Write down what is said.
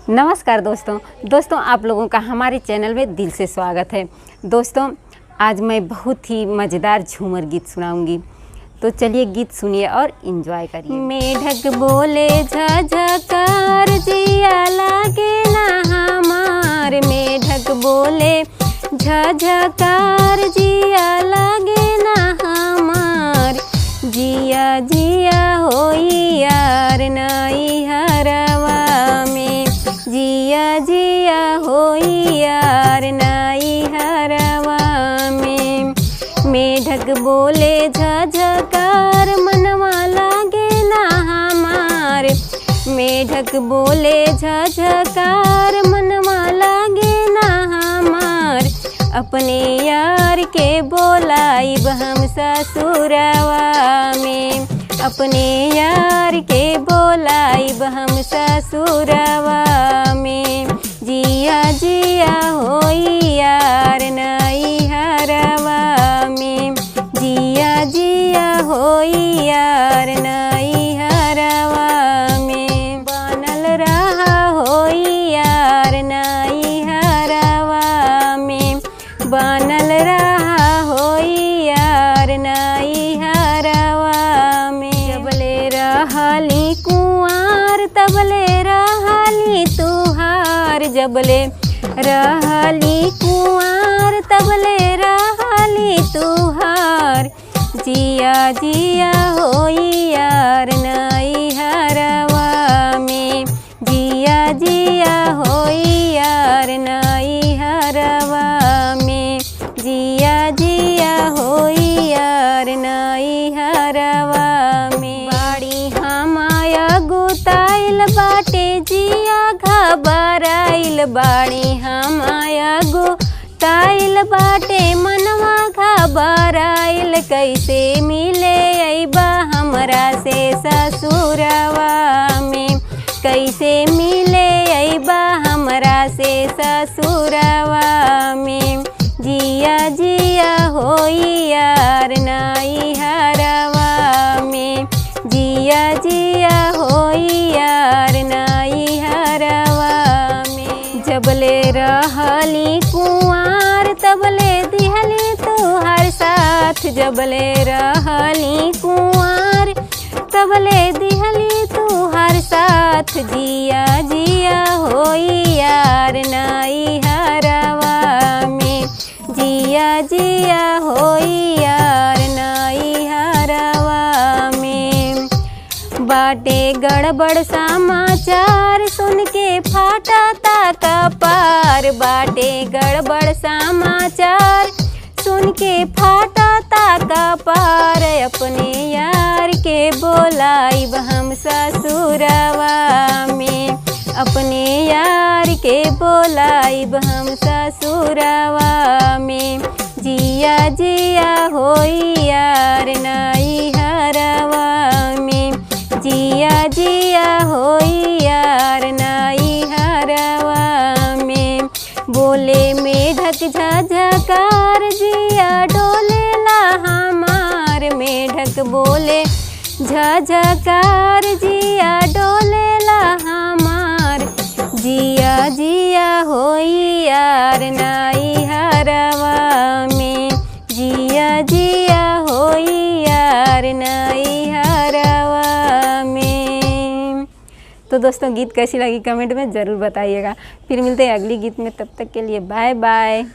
नमस्कार दोस्तों आप लोगों का हमारे चैनल में दिल से स्वागत है। दोस्तों आज मैं बहुत ही मज़ेदार झूमर गीत सुनाऊंगी, तो चलिए गीत सुनिए और एंजॉय करिए। मेढक बोले झझकार जिया लागे ना हमार, मेढक बोले झझकार जिया लागे ना हमार, जिया जिया होई यार नई हरवा में, जिया जिया होई यार नई हरवा में। मेढक बोले झझकार मनवा लागे ना हमार, मेढक बोले झझकार मनवा लागे ना हमार, अपने यार के बोलाइब हम ससुरवा में, अपने यार के बोलाइब हम ससुरवा में, जिया जिया होई यार नई हरवा में, जिया जिया होई यार नई हरवा में, बनल रहा होई यार नई हरवा में, बनल रहा होई यार नई हरवा में। जबले रहली कुंवार तबले रहली तुहार, जबले रहली कुंवार तबले रहली तुहार, जिया जिया होई यार नई हरवा में, जिया जिया होई यार नई हरवा में, जिया जिया होई यार नई हरवा में। बाड़ी हमाया गुताइल बाटे जिया घबराइल, बाड़ी हमाया गुताइल बाटे मनवा घबराइल, कैसे मिले अइबा हमरा से ससुरवा में, कैसे मिले अइबा हमरा से ससुरवा में, जिया जिया होई यार नई हरवा में, जिया जिया होई यार नई हरवा में। जबले रहली कुंवार तबले दिहली तुहार साथ, जबले रहली कुंवार तबले दिहली तुहार साथ, जिया जिया होई यार नई हरवा में, जिया जिया होई यार नई हरवा में। बाटे गड़बड़ समाचार सुन के फाटा ता कपार, बाटे गड़बड़ समाचार सुन के फाटा ता कपार, अपने यार के बोलाइब हम ससुरवा में, अपने यार के बोलाइब हम ससुरवा में, जिया जिया होई यार नई हरवा में, जिया जिया होई यार नई हरवा में। बोले मेढक झझकार जिया डोलेला हमार, मेढक बोले झझकार जिया डोलेला हमार, जिया जिया होई यार नई हरवा में, जिया जिया होई यार नई हरवा में। तो दोस्तों गीत कैसी लगी कमेंट में ज़रूर बताइएगा। फिर मिलते हैं अगली गीत में, तब तक के लिए बाय बाय।